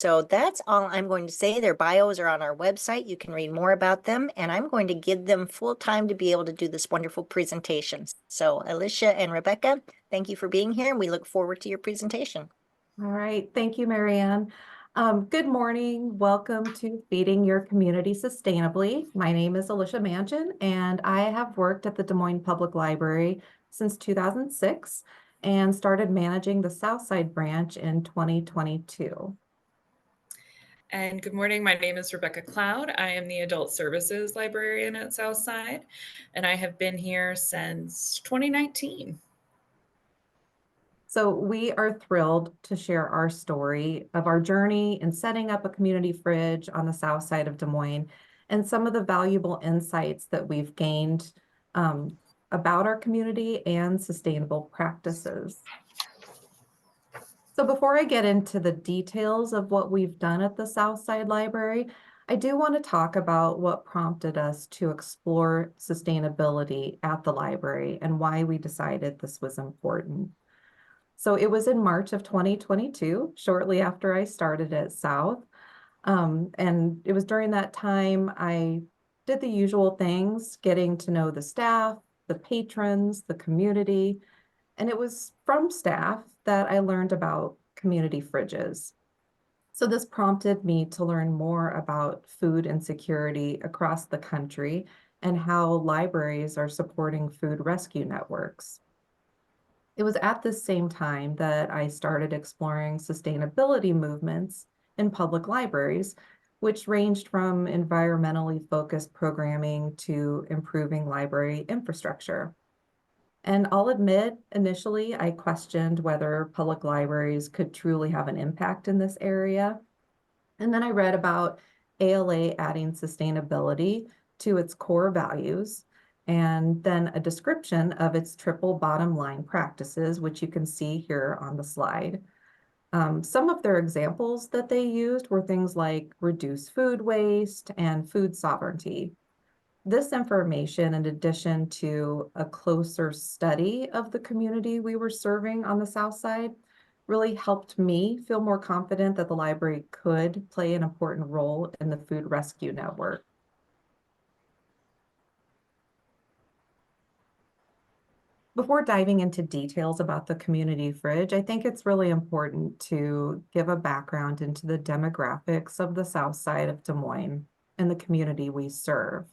So that's all I'm going to say. Their bios are on our website. You can read more about them, and I'm going to give them full time to be able to do this wonderful presentation. So Alicia and Rebecca, thank you for being here, and we look forward to your presentation. All right, thank you, Marianne. Good morning. Welcome to Feeding Your Community Sustainably. My name is Alicia Manchin, and I have worked at the Des Moines Public Library since 2006 and started managing the Southside branch in 2022. And good morning, my name is Rebecca Cloud. I am the Adult Services Librarian at Southside, and I have been here since 2019. So we are thrilled to share our story of our journey in setting up a community fridge on the south side of Des Moines and some of the valuable insights that we've gained about our community and sustainable practices. So before I get into the details of what we've done at the Southside Library, I do want to talk about what prompted us to explore sustainability at the library and why we decided this was important. So it was in March of 2022, shortly after I started at South. And it was during that time I did the usual things, getting to know the staff, the patrons, the community. And it was from staff that I learned about community fridges. So this prompted me to learn more about food insecurity across the country and how libraries are supporting food rescue networks. It was at the same time that I started exploring sustainability movements in public libraries, which ranged from environmentally focused programming to improving library infrastructure. And I'll admit, initially, I questioned whether public libraries could truly have an impact in this area. And then I read about ALA adding sustainability to its core values, and then a description of its triple bottom line practices, which you can see here on the slide. Some of their examples that they used were things like reduce food waste and food sovereignty. This information, in addition to a closer study of the community we were serving on the South Side, really helped me feel more confident that the library could play an important role in the food rescue network. Before diving into details about the community fridge, I think it's really important to give a background into the demographics of the South Side of Des Moines and the community we serve.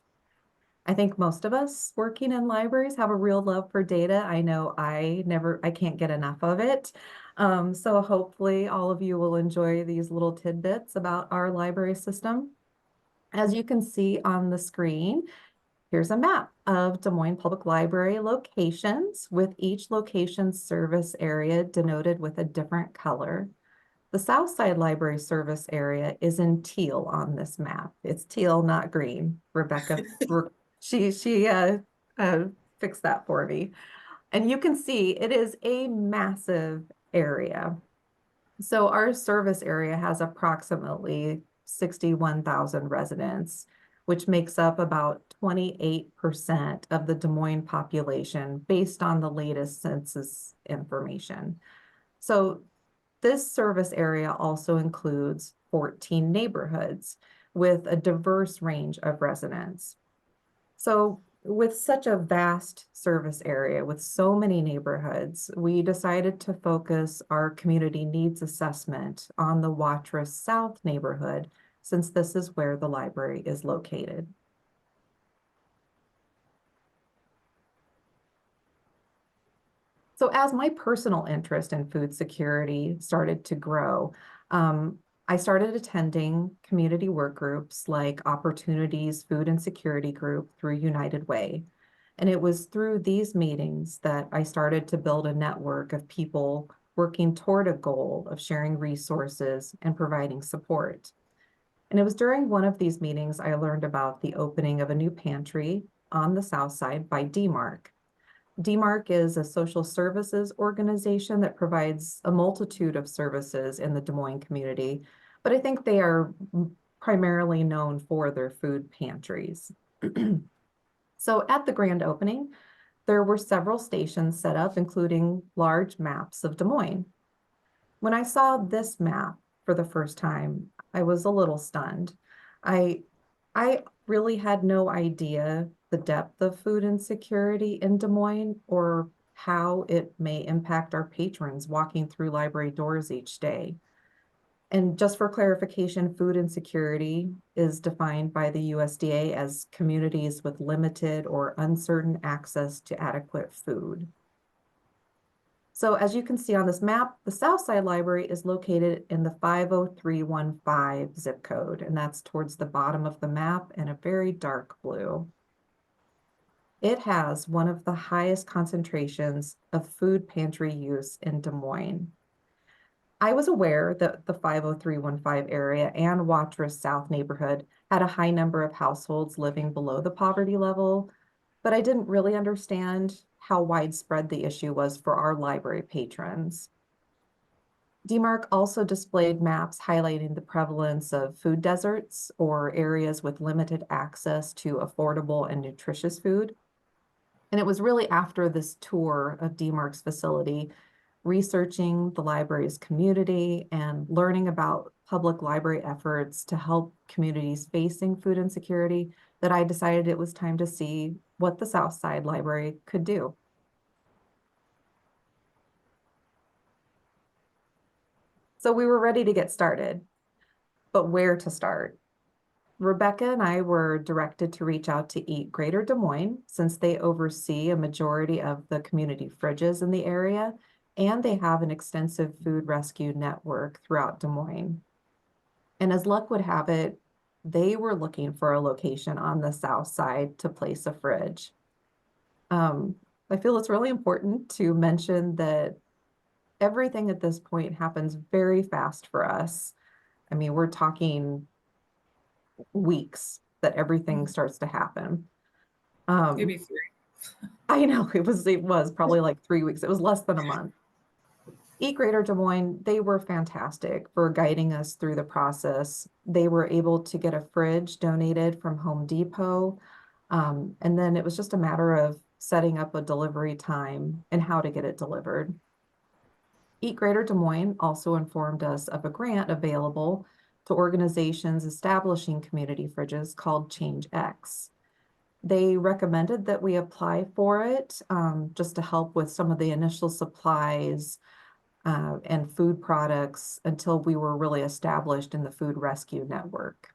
I think most of us working in libraries have a real love for data. I know I can't get enough of it. So hopefully all of you will enjoy these little tidbits about our library system. As you can see on the screen, here's a map of Des Moines Public Library locations with each location's service area denoted with a different color. The Southside Library service area is in teal on this map. It's teal, not green. Rebecca, she fixed that for me. And you can see it is a massive area. So our service area has approximately 61,000 residents, which makes up about 28% of the Des Moines population based on the latest census information. So this service area also includes 14 neighborhoods with a diverse range of residents. So with such a vast service area with so many neighborhoods, we decided to focus our community needs assessment on the Watrous South neighborhood, since this is where the library is located. So as my personal interest in food security started to grow, I started attending community work groups like Opportunities Food Insecurity Group through United Way. And it was through these meetings that I started to build a network of people working toward a goal of sharing resources and providing support. And it was during one of these meetings I learned about the opening of a new pantry on the South Side by DMARC. DMARC is a social services organization that provides a multitude of services in the Des Moines community, but I think they are primarily known for their food pantries. So at the grand opening, there were several stations set up, including large maps of Des Moines. When I saw this map, for the first time, I was a little stunned. I I really had no idea the depth of food insecurity in Des Moines or how it may impact our patrons walking through library doors each day. And just for clarification, food insecurity is defined by the USDA as communities with limited or uncertain access to adequate food. So as you can see on this map, the Southside Library is located in the 50315 zip code, and that's towards the bottom of the map in a very dark blue. It has one of the highest concentrations of food pantry use in Des Moines. I was aware that the 50315 area and Watrous South neighborhood had a high number of households living below the poverty level, but I didn't really understand how widespread the issue was for our library patrons. DMARC also displayed maps highlighting the prevalence of food deserts or areas with limited access to affordable and nutritious food. And it was really after this tour of DMARC's facility, researching the library's community and learning about public library efforts to help communities facing food insecurity, that I decided it was time to see what the Southside Library could do. So we were ready to get started, but where to start? Rebecca and I were directed to reach out to Eat Greater Des Moines, since they oversee a majority of the community fridges in the area, and they have an extensive food rescue network throughout Des Moines. And as luck would have it, they were looking for a location on the south side to place a fridge. I feel it's really important to mention that everything at this point happens very fast for us. I mean, we're talking weeks that everything starts to happen. Maybe 3. I know it was probably like 3 weeks. It was less than a month. Eat Greater Des Moines, they were fantastic for guiding us through the process. They were able to get a fridge donated from Home Depot. And then it was just a matter of setting up a delivery time and how to get it delivered. Eat Greater Des Moines also informed us of a grant available to organizations establishing community fridges called Change X. They recommended that we apply for it just to help with some of the initial supplies and food products until we were really established in the food rescue network.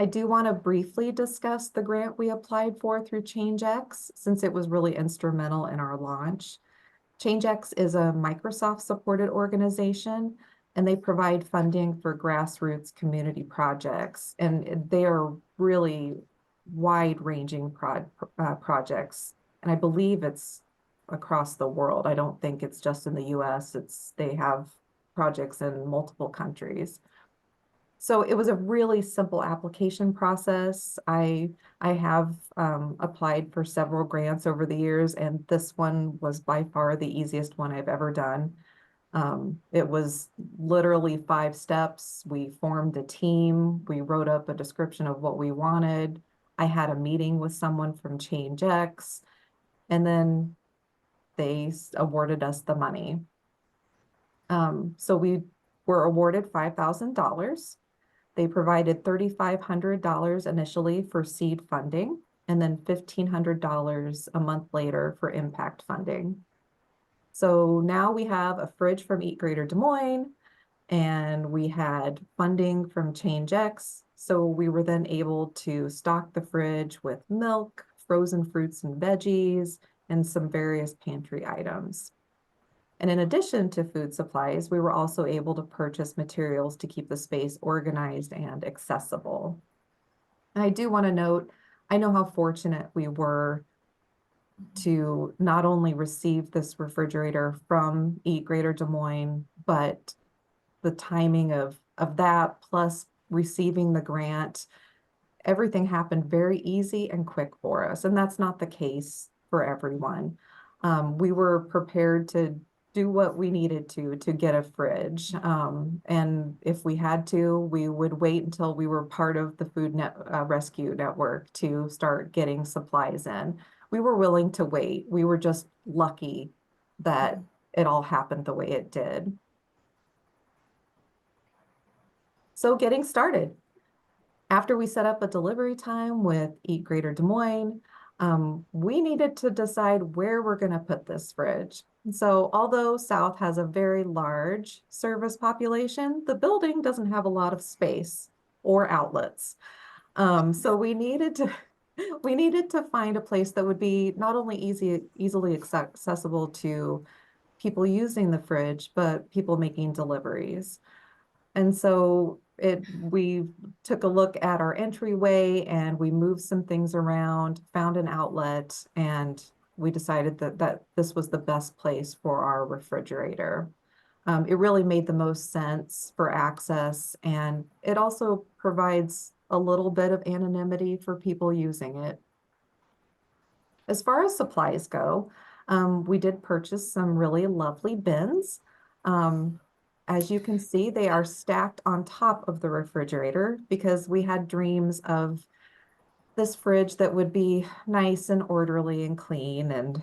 I do want to briefly discuss the grant we applied for through ChangeX, since it was really instrumental in our launch. ChangeX is a Microsoft-supported organization, and they provide funding for grassroots community projects, and they are really wide-ranging projects. And I believe it's across the world. I don't think it's just in the US. They have projects in multiple countries. So it was a really simple application process. I have applied for several grants over the years, and this one was by far the easiest one I've ever done. It was literally 5 steps. We formed a team. We wrote up a description of what we wanted. I had a meeting with someone from ChangeX, and then they awarded us the money. So we were awarded $5,000. They provided $3,500 initially for seed funding, and then $1,500 a month later for impact funding. So now we have a fridge from Eat Greater Des Moines, and we had funding from ChangeX. So we were then able to stock the fridge with milk, frozen fruits and veggies, and some various pantry items. And in addition to food supplies, we were also able to purchase materials to keep the space organized and accessible. And I do want to note, I know how fortunate we were to not only receive this refrigerator from Eat Greater Des Moines, but the timing of that plus receiving the grant, everything happened very easy and quick for us. And that's not the case for everyone. We were prepared to do what we needed to get a fridge. And if we had to, we would wait until we were part of the food rescue network to start getting supplies in. We were willing to wait. We were just lucky that it all happened the way it did. So getting started. After we set up a delivery time with Eat Greater Des Moines, we needed to decide where we're going to put this fridge. And so although South has a very large service population, the building doesn't have a lot of space or outlets. So we needed to find a place that would be not only easily accessible to people using the fridge, but people making deliveries. And so we took a look at our entryway and we moved some things around, found an outlet, and we decided that this was the best place for our refrigerator. It really made the most sense for access, and it also provides a little bit of anonymity for people using it. As far as supplies go, we did purchase some really lovely bins. As you can see, they are stacked on top of the refrigerator because we had dreams of this fridge that would be nice and orderly and clean. And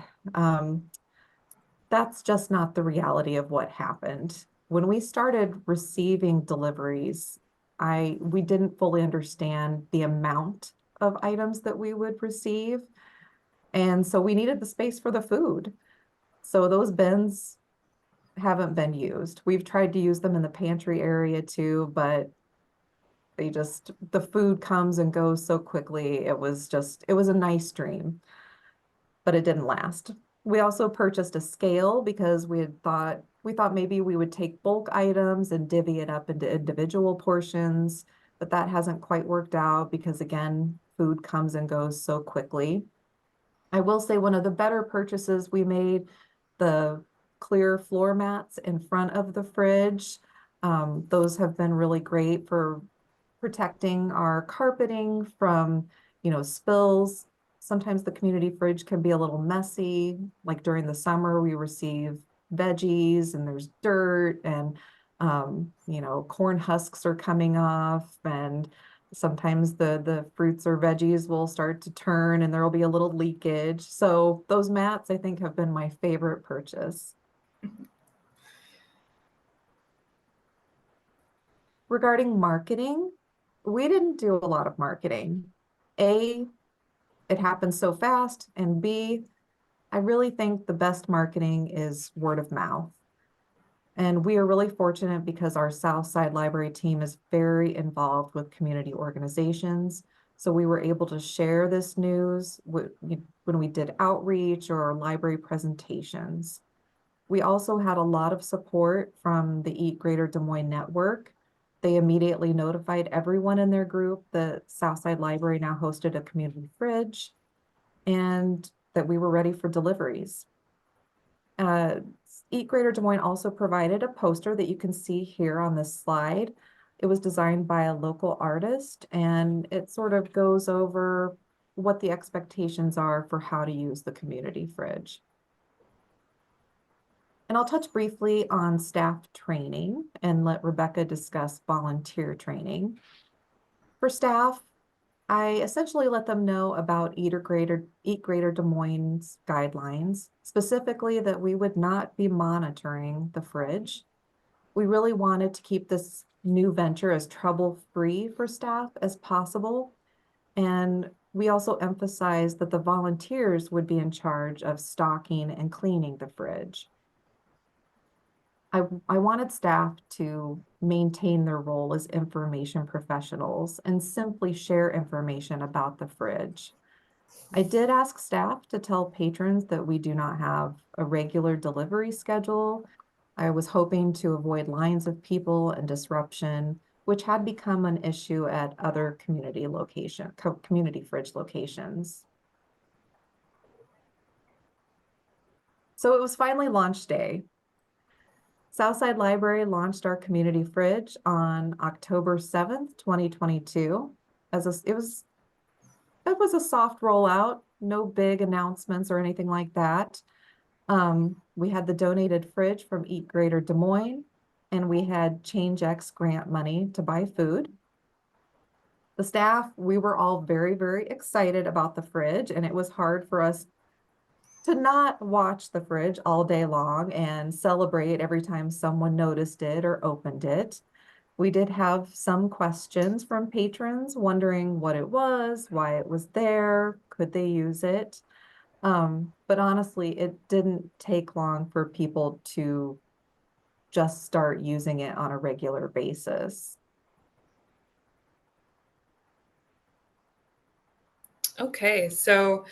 that's just not the reality of what happened. When we started receiving deliveries, we didn't fully understand the amount of items that we would receive. And so we needed the space for the food. So those bins haven't been used. We've tried to use them in the pantry area too, but the food comes and goes so quickly. It was a nice dream, but it didn't last. We also purchased a scale because we thought maybe we would take bulk items and divvy it up into individual portions, but that hasn't quite worked out because again, food comes and goes so quickly. I will say one of the better purchases we made, the clear floor mats in front of the fridge. Those have been really great for protecting our carpeting from, spills. Sometimes the community fridge can be a little messy. Like during the summer, we receive veggies and there's dirt and, corn husks are coming off, and sometimes the fruits or veggies will start to turn and there will be a little leakage. So those mats, I think, have been my favorite purchase. Regarding marketing, we didn't do a lot of marketing. A, it happened so fast, and B, I really think the best marketing is word of mouth. And we are really fortunate because our Southside Library team is very involved with community organizations. So we were able to share this news when we did outreach or library presentations. We also had a lot of support from the Eat Greater Des Moines network. They immediately notified everyone in their group that Southside Library now hosted a community fridge and that we were ready for deliveries. Eat Greater Des Moines also provided a poster that you can see here on this slide. It was designed by a local artist, and it sort of goes over what the expectations are for how to use the community fridge. And I'll touch briefly on staff training and let Rebecca discuss volunteer training. For staff, I essentially let them know about Eat Greater Des Moines guidelines, specifically that we would not be monitoring the fridge. We really wanted to keep this new venture as trouble-free for staff as possible. And we also emphasized that the volunteers would be in charge of stocking and cleaning the fridge. I wanted staff to maintain their role as information professionals and simply share information about the fridge. I did ask staff to tell patrons that we do not have a regular delivery schedule. I was hoping to avoid lines of people and disruption, which had become an issue at other community fridge locations. So it was finally launch day. Southside Library launched our community fridge on October 7th, 2022. It was a soft rollout, no big announcements or anything like that. We had the donated fridge from Eat Greater Des Moines, and we had ChangeX grant money to buy food. The staff, we were all very, very excited about the fridge, and it was hard for us to not watch the fridge all day long and celebrate every time someone noticed it or opened it. We did have some questions from patrons wondering what it was, why it was there, could they use it? But honestly, it didn't take long for people to just start using it on a regular basis. Okay, so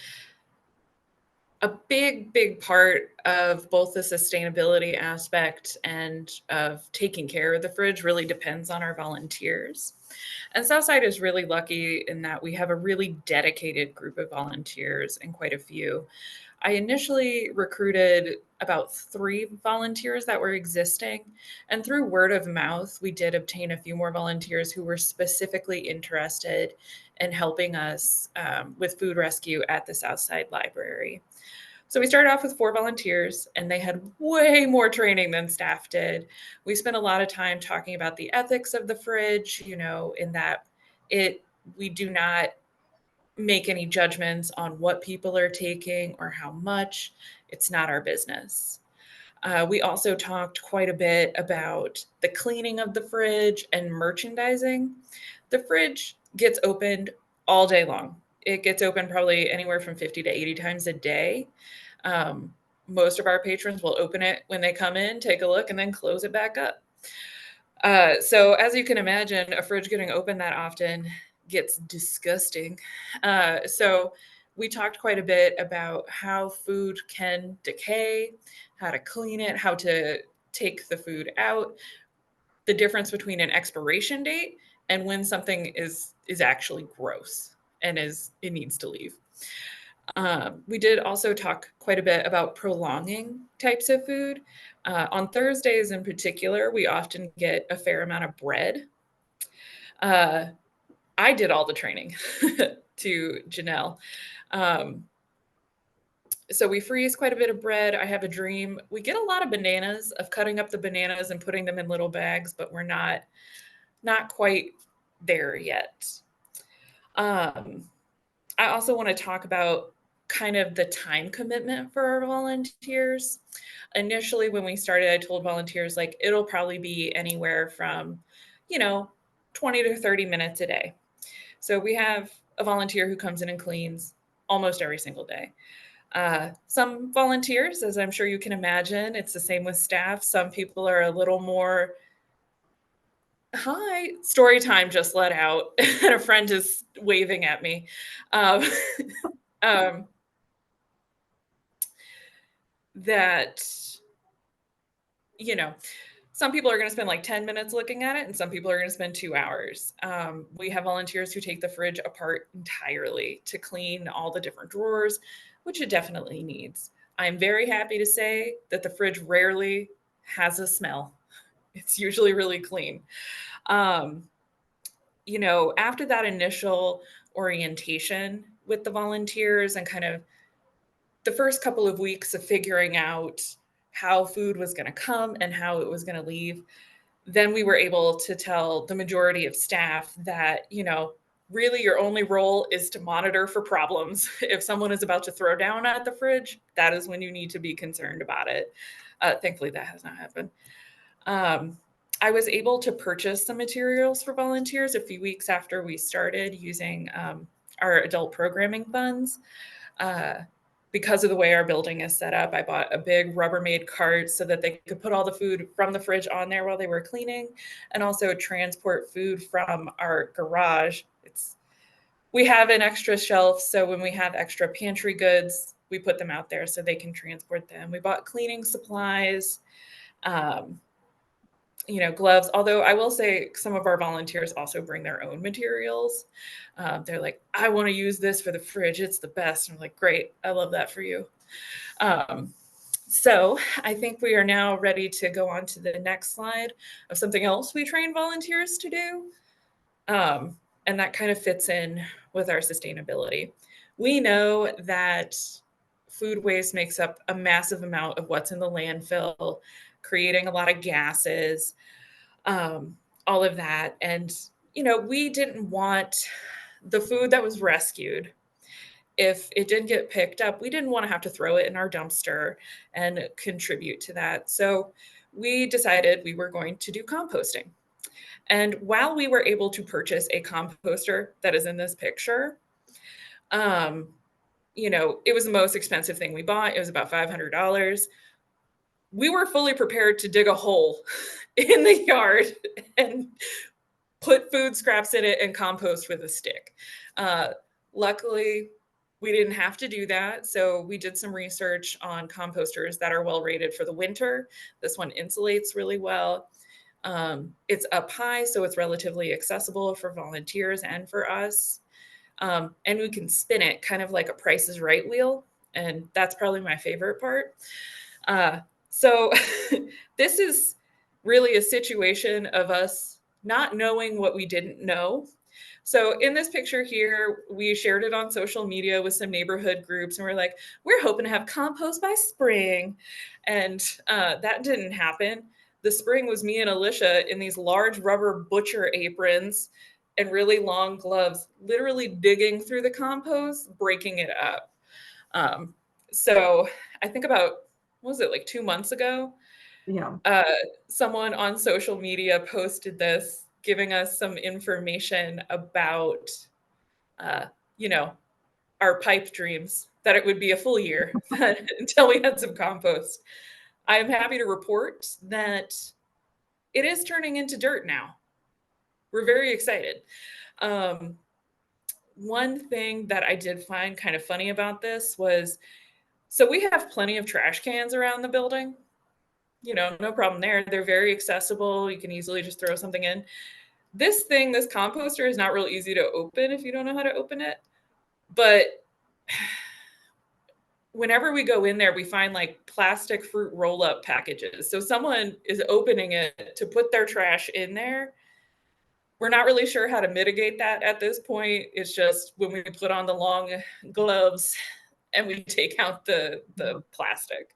a big part of both the sustainability aspect and of taking care of the fridge really depends on our volunteers. And Southside is really lucky in that we have a really dedicated group of volunteers and quite a few. I initially recruited about 3 volunteers that were existing, and through word of mouth, we did obtain a few more volunteers who were specifically interested in helping us with food rescue at the Southside Library. So we started off with 4 volunteers, and they had way more training than staff did. We spent a lot of time talking about the ethics of the fridge, in that we do not make any judgments on what people are taking or how much. It's not our business. We also talked quite a bit about the cleaning of the fridge and merchandising. The fridge gets opened all day long. It gets opened probably anywhere from 50 to 80 times a day. Um, Most of our patrons will open it when they come in, take a look, and then close it back up. So as you can imagine, a fridge getting open that often gets disgusting. So we talked quite a bit about how food can decay, how to clean it, how to take the food out, the difference between an expiration date and when something is actually gross and it needs to leave. We did also talk quite a bit about prolonging types of food. On Thursdays in particular, we often get a fair amount of bread. I did all the training to Janelle. So we freeze quite a bit of bread. I have a dream. We get a lot of bananas, of cutting up the bananas and putting them in little bags, but we're not quite there yet. I also want to talk about kind of the time commitment for our volunteers. Initially, when we started, I told volunteers like it'll probably be anywhere from, 20 to 30 minutes a day. So we have a volunteer who comes in and cleans almost every single day. Some volunteers, as I'm sure you can imagine, it's the same with staff. Some people are a little more, hi, story time just let out, and a friend is waving at me. Um, um, that, you know, some people are going to spend like 10 minutes looking at it, and some people are going to spend 2 hours. We have volunteers who take the fridge apart entirely to clean all the different drawers, which it definitely needs. I'm very happy to say that the fridge rarely has a smell. It's usually really clean. Um, After that initial orientation with the volunteers and kind of the first couple of weeks of figuring out how food was going to come and how it was going to leave, then we were able to tell the majority of staff that, really your only role is to monitor for problems. If someone is about to throw down at the fridge, that is when you need to be concerned about it. Thankfully, that has not happened. I was able to purchase some materials for volunteers a few weeks after we started using our adult programming funds. Because of the way our building is set up, I bought a big Rubbermaid cart so that they could put all the food from the fridge on there while they were cleaning, and also transport food from our garage. We have an extra shelf, so when we have extra pantry goods, we put them out there so they can transport them. We bought cleaning supplies, gloves. Although I will say some of our volunteers also bring their own materials. They're like, I want to use this for the fridge. It's the best. I'm like, great. I love that for you. So I think we are now ready to go on to the next slide of something else we train volunteers to do. And that kind of fits in with our sustainability. We know that food waste makes up a massive amount of what's in the landfill, creating a lot of gases, all of that. And, we didn't want the food that was rescued if it didn't get picked up, we didn't want to have to throw it in our dumpster and contribute to that. So we decided we were going to do composting. And while we were able to purchase a composter that is in this picture, it was the most expensive thing we bought. It was about $500. We were fully prepared to dig a hole in the yard and put food scraps in it and compost with a stick. Luckily, we didn't have to do that. So we did some research on composters that are well rated for the winter. This one insulates really well. It's up high, so it's relatively accessible for volunteers and for us. And we can spin it kind of like a Price is Right wheel. And that's probably my favorite part. So this is really a situation of us not knowing what we didn't know. So in this picture here, we shared it on social media with some neighborhood groups, and we're like, we're hoping to have compost by spring. And that didn't happen. The spring was me and Alicia in these large rubber butcher aprons and really long gloves, literally digging through the compost, breaking it up. So I think about, what was it, like 2 months ago? Yeah. Someone on social media posted this, giving us some information about, our pipe dreams, that it would be a full year until we had some compost. I am happy to report that it is turning into dirt now. We're very excited. One thing that I did find kind of funny about this was, so we have plenty of trash cans around the building. No problem there. They're very accessible. You can easily just throw something in. This composter is not real easy to open if you don't know how to open it. But whenever we go in there, we find like plastic fruit roll-up packages. So someone is opening it to put their trash in there. We're not really sure how to mitigate that at this point. It's just when we put on the long gloves and we take out the plastic.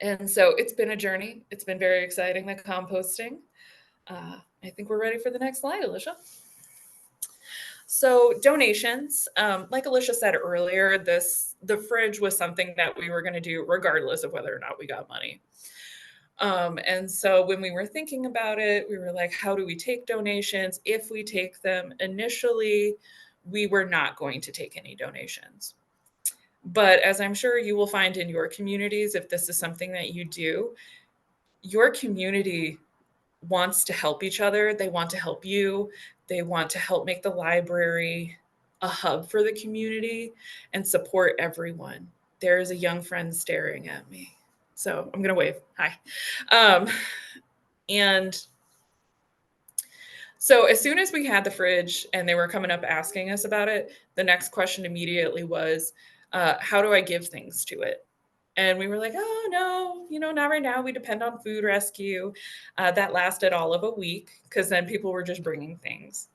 And so it's been a journey. It's been very exciting, the composting. I think we're ready for the next slide, Alicia. So donations, like Alicia said earlier, the fridge was something that we were going to do regardless of whether or not we got money. And so when we were thinking about it, we were like, how do we take donations? If we take them, initially, we were not going to take any donations. But as I'm sure you will find in your communities, if this is something that you do, your community wants to help each other. They want to help you. They want to help make the library a hub for the community and support everyone. There is a young friend staring at me, so I'm going to wave. Hi. And so as soon as we had the fridge and they were coming up asking us about it, the next question immediately was, how do I give things to it? And we were like, oh, no, not right now. We depend on food rescue. That lasted all of a week because then people were just bringing things.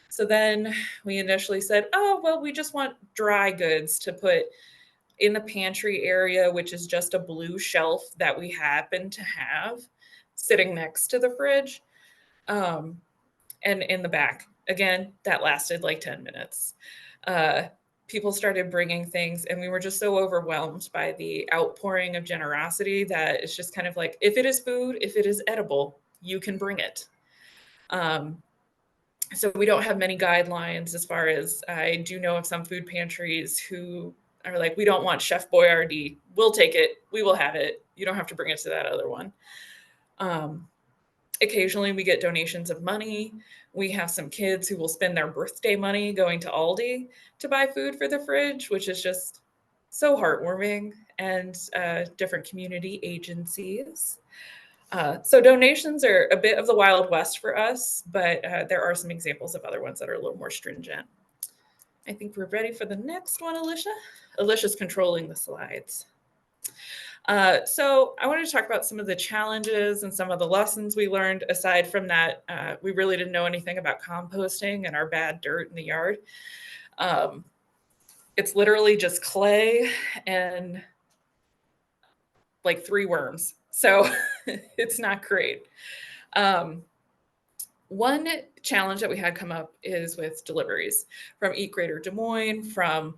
So then we initially said, oh, well, we just want dry goods to put in the pantry area, which is just a blue shelf that we happen to have sitting next to the fridge. And in the back, again, that lasted like 10 minutes. People started bringing things, and we were just so overwhelmed by the outpouring of generosity that it's just kind of like, if it is food, if it is edible, you can bring it. So we don't have many guidelines as far as, I do know of some food pantries who are like, we don't want Chef Boyardee. We'll take it. We will have it. You don't have to bring it to that other one. Occasionally we get donations of money. We have some kids who will spend their birthday money going to Aldi to buy food for the fridge, which is just so heartwarming, and different community agencies. So donations are a bit of the Wild West for us, but there are some examples of other ones that are a little more stringent. I think we're ready for the next one, Alicia. Alicia's controlling the slides. So I wanted to talk about some of the challenges and some of the lessons we learned. Aside from that, we really didn't know anything about composting and our bad dirt in the yard. It's literally just clay and like 3 worms. So it's not great. One challenge that we had come up is with deliveries from Eat Greater Des Moines, from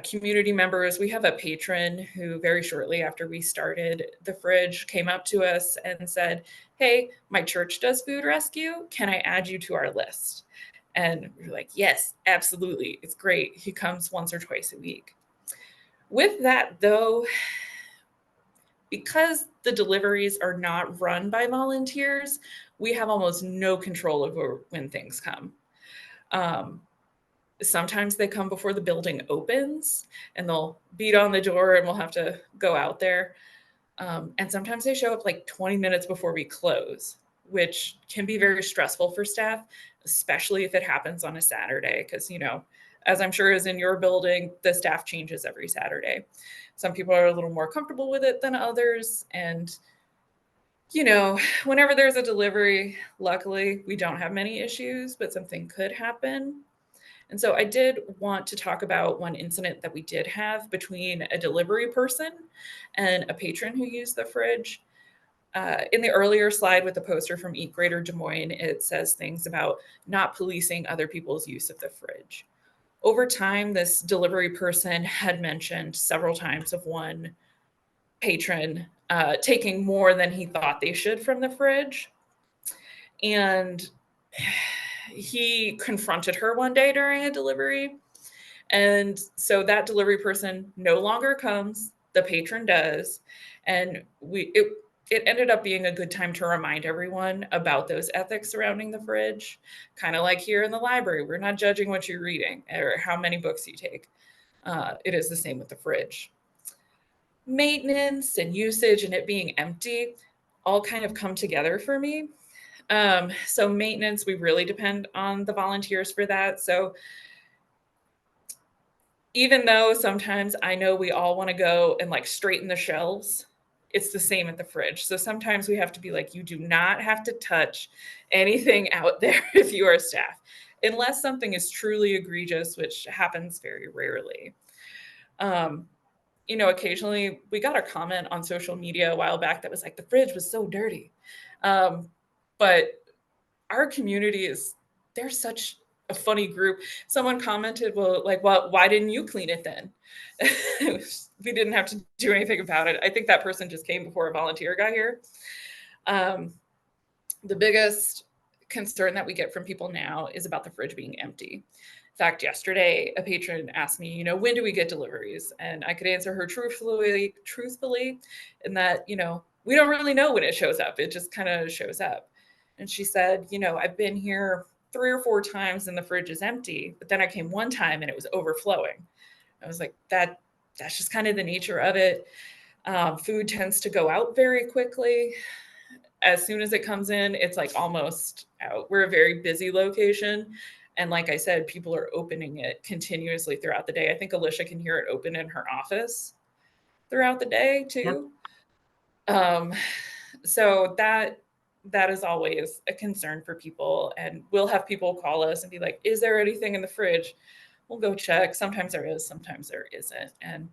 community members. We have a patron who very shortly after we started the fridge came up to us and said, "Hey, my church does food rescue. Can I add you to our list?" And we were like, "Yes, absolutely. It's great. He comes once or twice a week." With that, though, because the deliveries are not run by volunteers, we have almost no control over when things come. Um, Sometimes they come before the building opens and they'll beat on the door and we'll have to go out there. And sometimes they show up like 20 minutes before we close, which can be very stressful for staff, especially if it happens on a Saturday. Because, as I'm sure is in your building, the staff changes every Saturday. Some people are a little more comfortable with it than others. And, whenever there's a delivery, luckily we don't have many issues, but something could happen. And so I did want to talk about one incident that we did have between a delivery person and a patron who used the fridge. In the earlier slide with the poster from Eat Greater Des Moines, it says things about not policing other people's use of the fridge. Over time, this delivery person had mentioned several times of one patron taking more than he thought they should from the fridge. And he confronted her one day during a delivery. And so that delivery person no longer comes, the patron does. And it ended up being a good time to remind everyone about those ethics surrounding the fridge. Kind of like here in the library, we're not judging what you're reading or how many books you take. It is the same with the fridge. Maintenance and usage and it being empty all kind of come together for me. So maintenance, we really depend on the volunteers for that. So even though sometimes I know we all want to go and like straighten the shelves, it's the same at the fridge. So sometimes we have to be like, you do not have to touch anything out there if you are staff, unless something is truly egregious, which happens very rarely. Occasionally we got a comment on social media a while back that was like, the fridge was so dirty. But our community they're such a funny group. Someone commented, well, why didn't you clean it then? We didn't have to do anything about it. I think that person just came before a volunteer got here. The biggest concern that we get from people now is about the fridge being empty. In fact, yesterday, a patron asked me, when do we get deliveries? And I could answer her truthfully in that, we don't really know when it shows up. It just kind of shows up. And she said, I've been here 3 or 4 times and the fridge is empty, but then I came one time and it was overflowing. I was like, that's just kind of the nature of it. Food tends to go out very quickly. As soon as it comes in, it's like almost out. We're a very busy location. And like I said, people are opening it continuously throughout the day. I think Alicia can hear it open in her office throughout the day too. Yep. So that is always a concern for people. And we'll have people call us and be like, is there anything in the fridge? We'll go check. Sometimes there is, sometimes there isn't. And,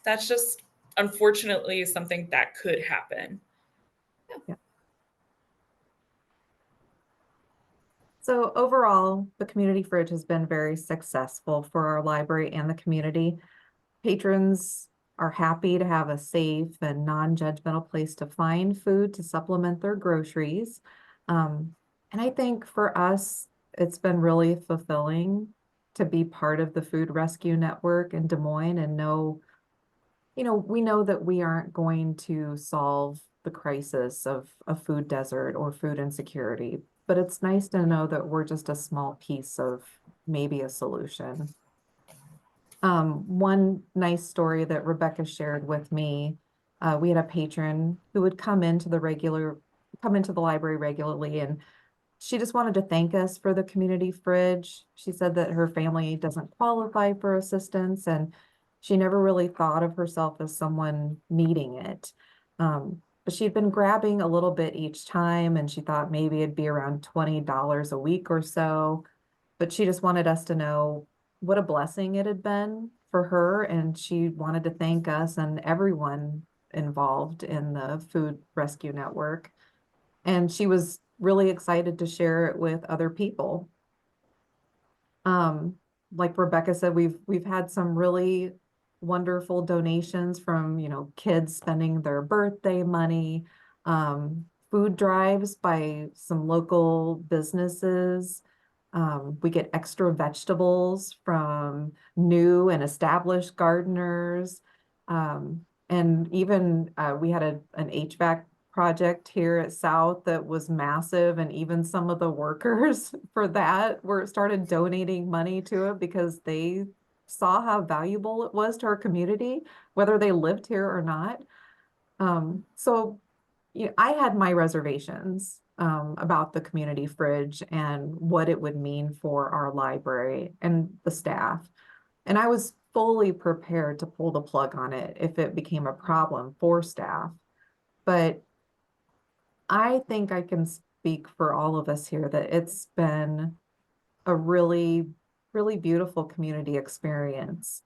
that's just unfortunately something that could happen. Yeah. So overall, the community fridge has been very successful for our library and the community. Patrons are happy to have a safe and non-judgmental place to find food to supplement their groceries. And I think for us, it's been really fulfilling to be part of the food rescue network in Des Moines and we know that we aren't going to solve the crisis of a food desert or food insecurity, but it's nice to know that we're just a small piece of maybe a solution. One nice story that Rebecca shared with me, we had a patron who would come into the library regularly, and she just wanted to thank us for the community fridge. She said that her family doesn't qualify for assistance, and she never really thought of herself as someone needing it. But she'd been grabbing a little bit each time, and she thought maybe it'd be around $20 a week or so. But she just wanted us to know what a blessing it had been for her, and she wanted to thank us and everyone involved in the food rescue network. And she was really excited to share it with other people. Like Rebecca said, we've had some really wonderful donations from, kids spending their birthday money, food drives by some local businesses. We get extra vegetables from new and established gardeners. And even we had an HVAC project here at South that was massive, and even some of the workers for that started donating money to it because they saw how valuable it was to our community, whether they lived here or not. So I had my reservations about the community fridge and what it would mean for our library and the staff. And I was fully prepared to pull the plug on it if it became a problem for staff. But I think I can speak for all of us here that it's been a really, really beautiful community experience.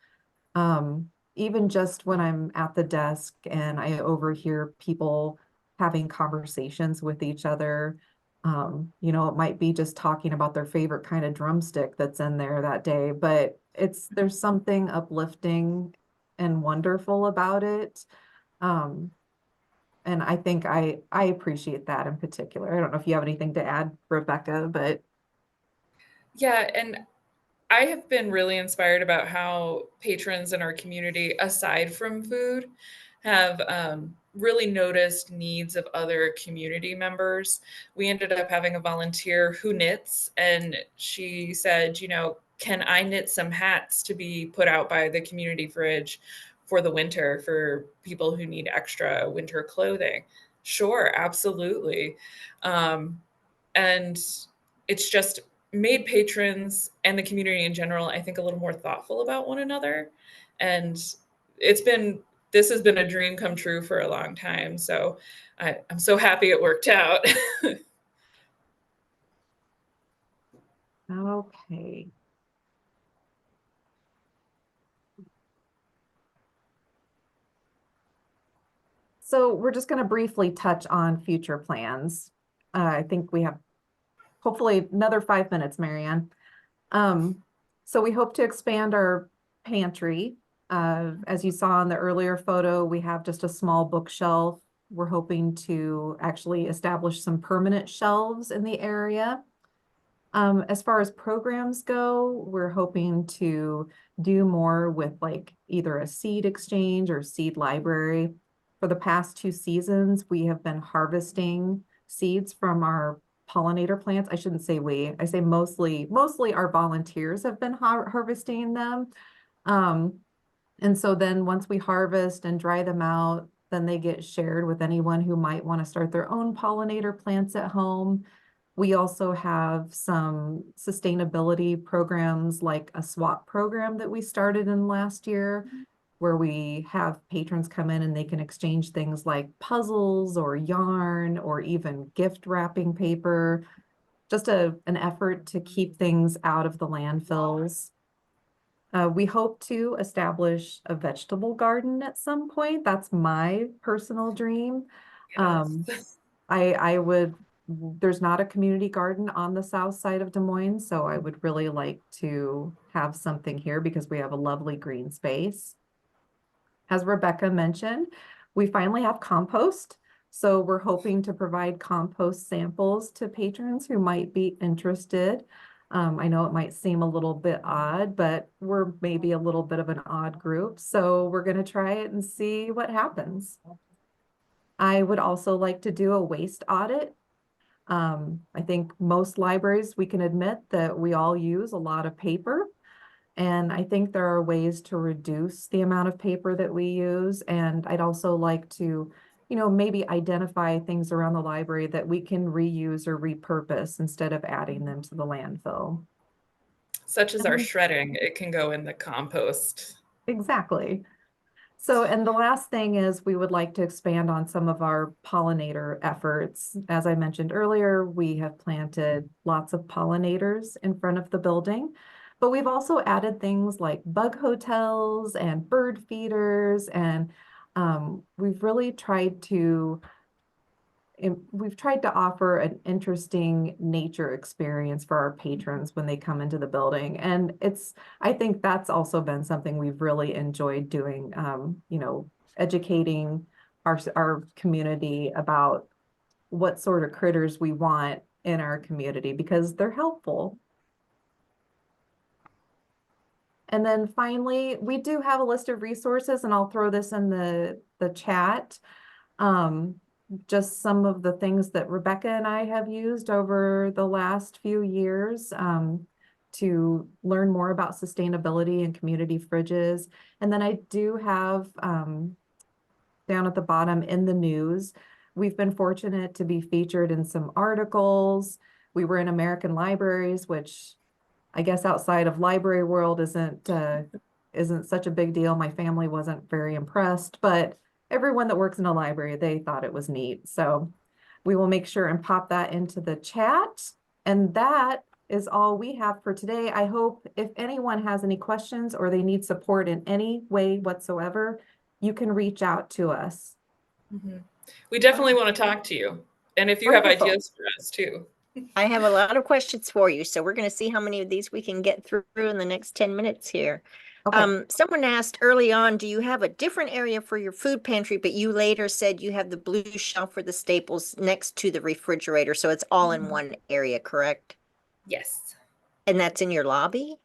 Even just when I'm at the desk and I overhear people having conversations with each other, it might be just talking about their favorite kind of drumstick that's in there that day, but there's something uplifting and wonderful about it. And I think I appreciate that in particular. I don't know if you have anything to add, Rebecca, but Yeah, and I have been really inspired about how patrons in our community, aside from food, have really noticed needs of other community members. We ended up having a volunteer who knits, and she said, can I knit some hats to be put out by the community fridge for the winter for people who need extra winter clothing? Sure, absolutely. And it's just made patrons and the community in general, I think, a little more thoughtful about one another. And this has been a dream come true for a long time. So I'm so happy it worked out. okay. So we're just going to briefly touch on future plans. I think we have hopefully another 5 minutes, Marianne. So we hope to expand our pantry. As you saw in the earlier photo, we have just a small bookshelf. We're hoping to actually establish some permanent shelves in the area. As far as programs go, we're hoping to do more with like either a seed exchange or seed library. For the past 2 seasons, we have been harvesting seeds from our pollinator plants. I shouldn't say we, I say mostly our volunteers have been harvesting them. And so then once we harvest and dry them out, then they get shared with anyone who might want to start their own pollinator plants at home. We also have some sustainability programs like a swap program that we started in last year, where we have patrons come in and they can exchange things like puzzles or yarn or even gift wrapping paper, just an effort to keep things out of the landfills. We hope to establish a vegetable garden at some point. That's my personal dream. Yes. I would, there's not a community garden on the south side of Des Moines, so I would really like to have something here because we have a lovely green space. As Rebecca mentioned, we finally have compost. So we're hoping to provide compost samples to patrons who might be interested. I know it might seem a little bit odd, but we're maybe a little bit of an odd group. So we're going to try it and see what happens. I would also like to do a waste audit. I think most libraries, we can admit that we all use a lot of paper. And I think there are ways to reduce the amount of paper that we use. And I'd also like to, maybe identify things around the library that we can reuse or repurpose instead of adding them to the landfill. Such as our shredding, it can go in the compost. Exactly. So, and the last thing is we would like to expand on some of our pollinator efforts. As I mentioned earlier, we have planted lots of pollinators in front of the building, but we've also added things like bug hotels and bird feeders, and we've really tried to we've tried to offer an interesting nature experience for our patrons when they come into the building. And I think that's also been something we've really enjoyed doing, educating our community about what sort of critters we want in our community because they're helpful. And then finally, we do have a list of resources, and I'll throw this in the chat. Just some of the things that Rebecca and I have used over the last few years to learn more about sustainability and community fridges. And then I do have down at the bottom in the news, we've been fortunate to be featured in some articles. We were in American Libraries, which I guess outside of library world isn't such a big deal. My family wasn't very impressed, but everyone that works in a library, they thought it was neat. So we will make sure and pop that into the chat. And that is all we have for today. I hope if anyone has any questions or they need support in any way whatsoever, you can reach out to us. Mm-hmm. We definitely want to talk to you. And if you have Wonderful. ideas for us too. I have a lot of questions for you, so we're going to see how many of these we can get through in the next 10 minutes here. Okay. Someone asked early on, do you have a different area for your food pantry, but you later said you have the blue shelf for the staples next to the refrigerator, so it's all in one area, correct? Yes. And that's in your lobby?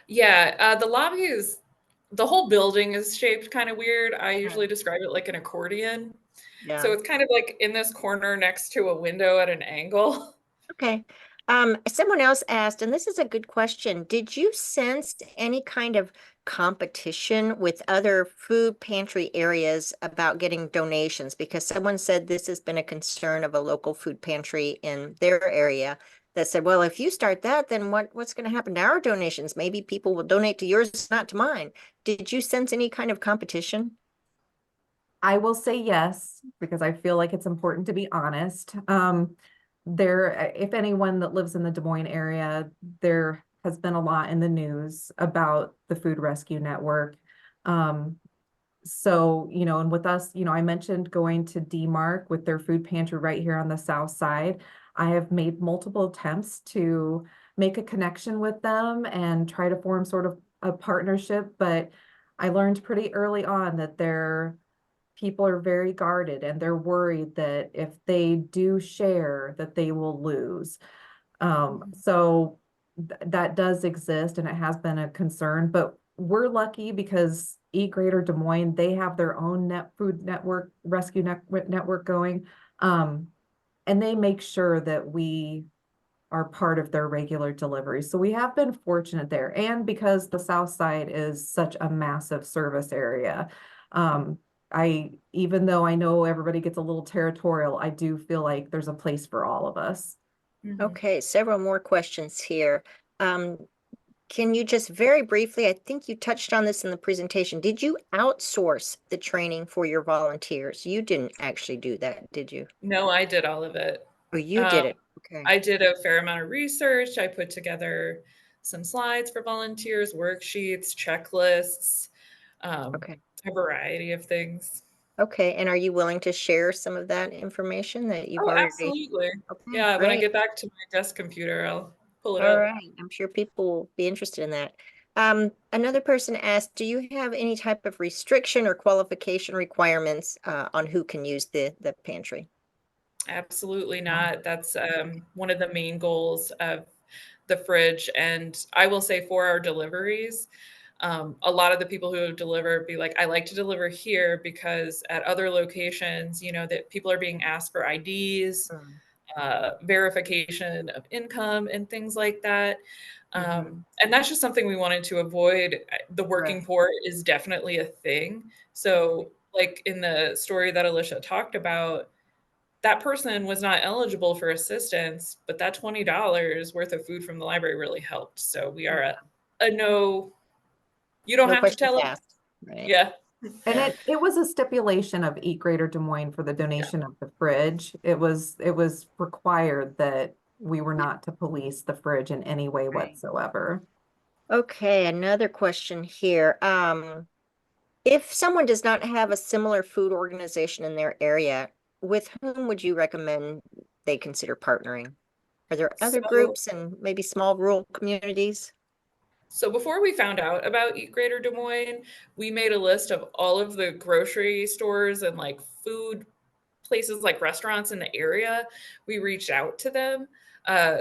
Yeah, the lobby the whole building is shaped kind of weird. I usually describe it like an accordion. Yeah. So it's kind of like in this corner next to a window at an angle. Okay. Someone else asked, and this is a good question. Did you sense any kind of competition with other food pantry areas about getting donations? Because someone said this has been a concern of a local food pantry in their area that said, well, if you start that, then what's going to happen to our donations? Maybe people will donate to yours, not to mine. Did you sense any kind of competition? I will say yes, because I feel like it's important to be honest. If anyone that lives in the Des Moines area, there has been a lot in the news about the Food Rescue Network. So, and with us, I mentioned going to DMARC with their food pantry right here on the south side. I have made multiple attempts to make a connection with them and try to form sort of a partnership, but I learned pretty early on that people are very guarded and they're worried that if they do share that they will lose. So that does exist and it has been a concern, but we're lucky because Eat Greater Des Moines, they have their own food network, network going. And they make sure that we are part of their regular deliveries. So we have been fortunate there. And because the South Side is such a massive service area, even though I know everybody gets a little territorial, I do feel like there's a place for all of us. Okay, several more questions here. Can you just very briefly, I think you touched on this in the presentation, did you outsource the training for your volunteers? You didn't actually do that, did you? No, I did all of it. Oh, you did it. Okay. I did a fair amount of research. I put together some slides for volunteers, worksheets, checklists, Okay. a variety of things. Okay, and are you willing to share some of that information that you've already? Absolutely. Okay, Yeah, when I great. get back to my desk computer, I'll pull it All up. right, I'm sure people will be interested in that. Another person asked, do you have any type of restriction or qualification requirements on who can use the pantry? Absolutely not. That's one of the main goals of the fridge. And I will say for our deliveries, a lot of the people who deliver be like, I like to deliver here because at other locations, that people are being asked for IDs, verification of income and things like that. And that's just something we wanted to avoid. The working poor is definitely a thing. So like in the story that Alicia talked about, that person was not eligible for assistance, but that $20 worth of food from the library really helped. So we are a no, you don't No have to questions tell them. asked, right? Yeah. And it was a stipulation of Eat Greater Des Moines for the donation of the fridge. It was required that we were not to police the fridge in any way whatsoever. Okay, another question here. If someone does not have a similar food organization in their area, with whom would you recommend they consider partnering? Are there other So, groups and maybe small rural communities? so before we found out about Eat Greater Des Moines, we made a list of all of the grocery stores and like food places like restaurants in the area. We reached out to them.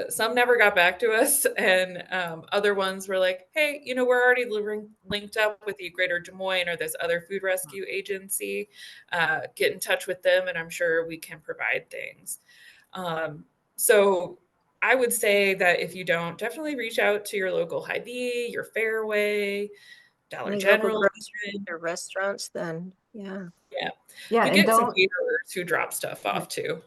Some never got back to us, and other ones were like, "Hey, we're already linked up with the Greater Des Moines or this other food rescue agency. Get in touch with them, and I'm sure we can provide things." So I would say that if you don't, definitely reach out to your local Hy-Vee, your Fairway, Dollar Any local General. groceries or restaurants then? Yeah. Yeah, Yeah, we and get some don't, caterers who drop stuff off too.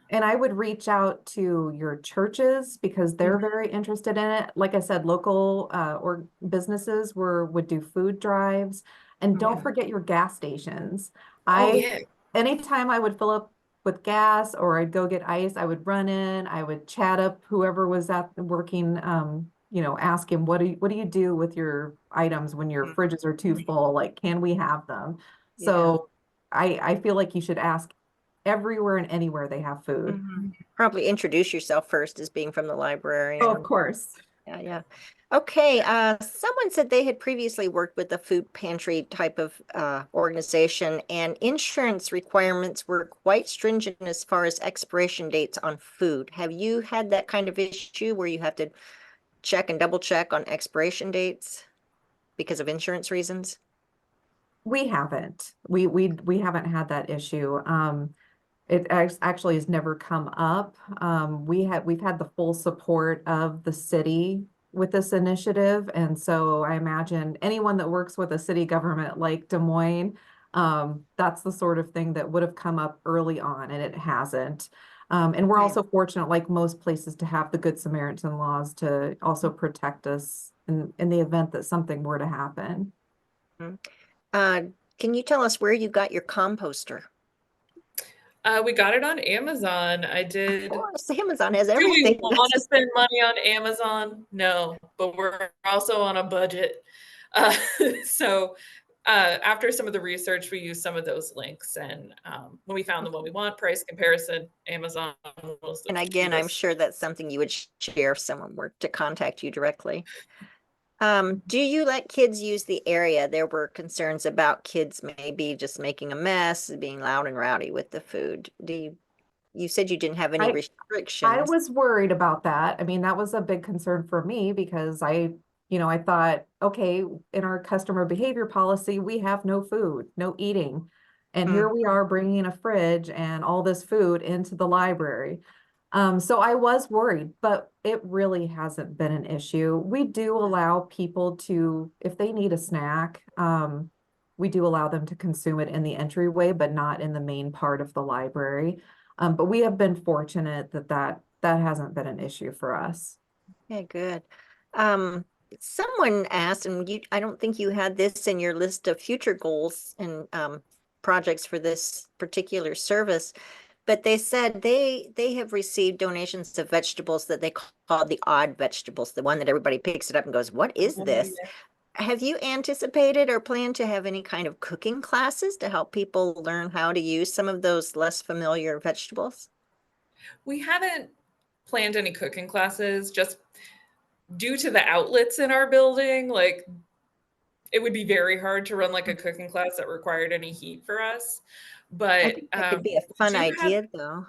and I would reach out to your churches because they're very interested in it. Like I said, local or businesses would do food drives. And don't Yeah. forget your gas stations. Oh I yeah. Anytime I would fill up with gas or I'd go get ice, I would run in, I would chat up whoever was at working, ask him, what do you do with your items when your fridges are too full? Like, can we have them? Yeah. So I feel like you should ask everywhere and anywhere they have food. Probably introduce yourself first as being from the Oh, of librarian. course. Yeah, yeah. Okay, someone said they had previously worked with a food pantry type of organization, and insurance requirements were quite stringent as far as expiration dates on food. Have you had that kind of issue where you have to check and double check on expiration dates because of insurance reasons? We haven't. We haven't had that issue. Actually has never come up. We've had the full support of the city with this initiative, and so I imagine anyone that works with a city government like Des Moines, that's the sort of thing that would have come up early on, and it hasn't. And we're Okay. also fortunate, like most places, to have the Good Samaritan laws to also protect us in the event that something were to happen. Mhm. Uh, can you tell us where you got your composter? We got it on Amazon. I Of did. course, Amazon has Do we everything. want to spend money on Amazon? No, but we're also on a budget. Uh, so after some of the research, we used some of those links, and when we found the one we want, price comparison, Amazon was the And again, I'm cheapest. sure that's something you would share if someone were to contact you directly. Do you let kids use the area? There were concerns about kids maybe just making a mess, being loud and rowdy with the food. You said you didn't have any I I restrictions. was worried about that. I mean, that was a big concern for me because I thought, okay, in our customer behavior policy, we have no food, no eating. And here Mm, we are bringing a fridge and all this food into the library. So I was worried, but it really hasn't been an issue. We do allow people to, if they need a snack, we do allow them to consume it in the entryway, but not in the main part of the library. But we have been fortunate that hasn't been an issue for us. yeah, good. Um, Someone asked, and I don't think you had this in your list of future goals and projects for this particular service, but they said they have received donations of vegetables that they call the odd vegetables, the one that everybody picks it up and goes, "What is Oh, this?" yeah. Have you anticipated or planned to have any kind of cooking classes to help people learn how to use some of those less familiar vegetables? We haven't planned any cooking classes just due to the outlets in our building. Like, it would be very hard to run like a cooking class that required any heat for us. I But think that could be a we fun do have idea, though.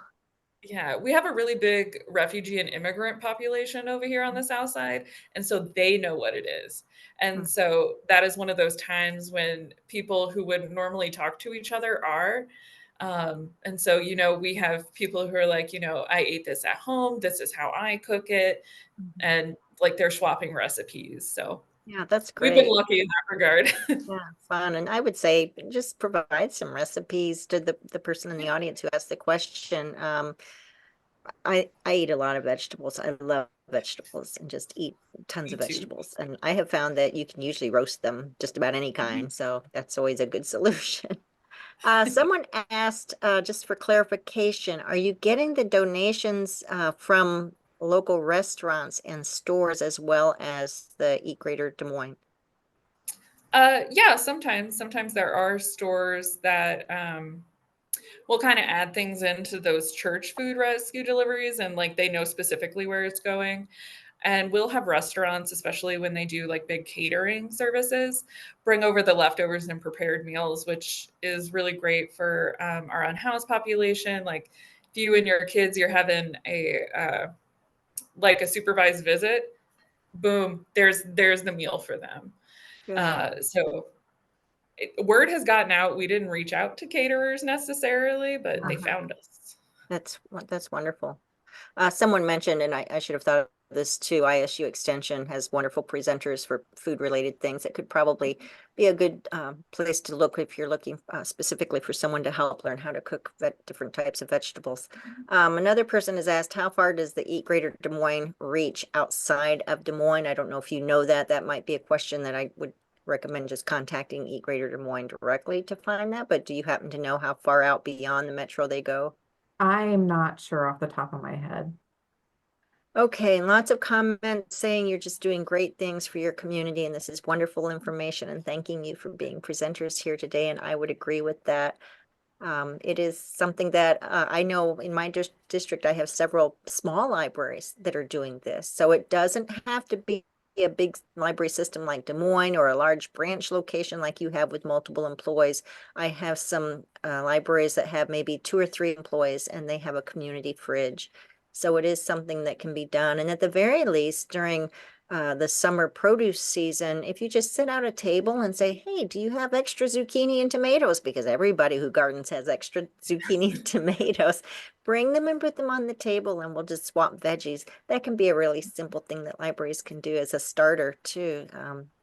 Yeah, we have a really big refugee and immigrant population over here on the South Side, and so they know what it is. And so that is one of those times when people who would normally talk to each other are. And so, we have people who are like, I ate this at home. This is how I cook it. And like they're swapping recipes. So Yeah, that's we've been great. lucky in that regard. Yeah, fun. And I would say just provide some recipes to the person in the Yeah, audience who asked the question. I eat a lot of vegetables. I love vegetables and just eat tons me of too. vegetables. And I have found that you can usually roast them just about any Mhm. kind. So that's always a good solution. Someone asked, just for clarification, are you getting the donations from local restaurants and stores as well as the Eat Greater Des Moines? Yeah, sometimes there are stores that we'll kind of add things into those church food rescue deliveries, and like they know specifically where it's going. And we'll have restaurants, especially when they do like big catering services, bring over the leftovers and prepared meals, which is really great for our unhoused population. Like if you and your kids, you're having a like a supervised visit, boom, there's the meal for them. So word has gotten out. We didn't reach out to caterers necessarily, but they found us. That's wonderful. Someone mentioned, and I should have thought of this too, ISU Extension has wonderful presenters for food-related things. That could probably be a good place to look if you're looking specifically for someone to help learn how to cook different types of vegetables. Another person has asked, how far does the Eat Greater Des Moines reach outside of Des Moines? I don't know if you know that. That might be a question that I would recommend just contacting Eat Greater Des Moines directly to find that. But do you happen to know how far out beyond the metro they go? I'm not sure off the top of my head. Okay, and lots of comments saying you're just doing great things for your community, and this is wonderful information, and thanking you for being presenters here today, and I would agree with that. It is something that I know in my district, I have several small libraries that are doing this, so it doesn't have to be a big library system like Des Moines or a large branch location like you have with multiple employees. I have some libraries that have maybe 2 or 3 employees, and they have a community fridge. So it is something that can be done. And at the very least, during the summer produce season, if you just sit out a table and say, hey, do you have extra zucchini and tomatoes? Because everybody who gardens has extra zucchini and tomatoes. Bring them and put them on the table, and we'll just swap veggies. That can be a really simple thing that libraries can do as a starter too.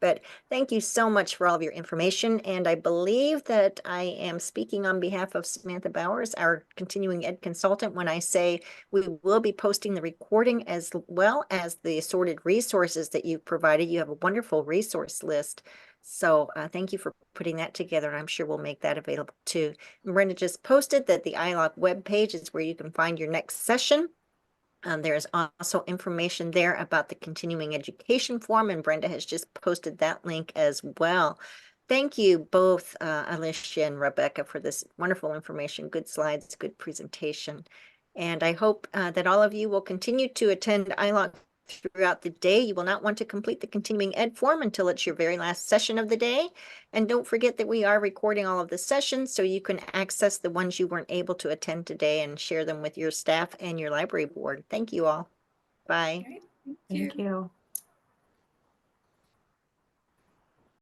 But thank you so much for all of your information. And I believe that I am speaking on behalf of Samantha Bowers, our continuing ed consultant, when I say we will be posting the recording as well as the assorted resources that you've provided. You have a wonderful resource list. So thank you for putting that together. I'm sure we'll make that available too. And Brenda just posted that the ILOC webpage is where you can find your next session. There's also information there about the continuing education form, and Brenda has just posted that link as well. Thank you both, Alicia and Rebecca, for this wonderful information, good slides, good presentation. And I hope that all of you will continue to attend ILOC throughout the day. You will not want to complete the continuing ed form until it's your very last session of the day. And don't forget that we are recording all of the sessions, so you can access the ones you weren't able to attend today and share them with your staff and your library board. Thank you all. Bye. All right, Thank you.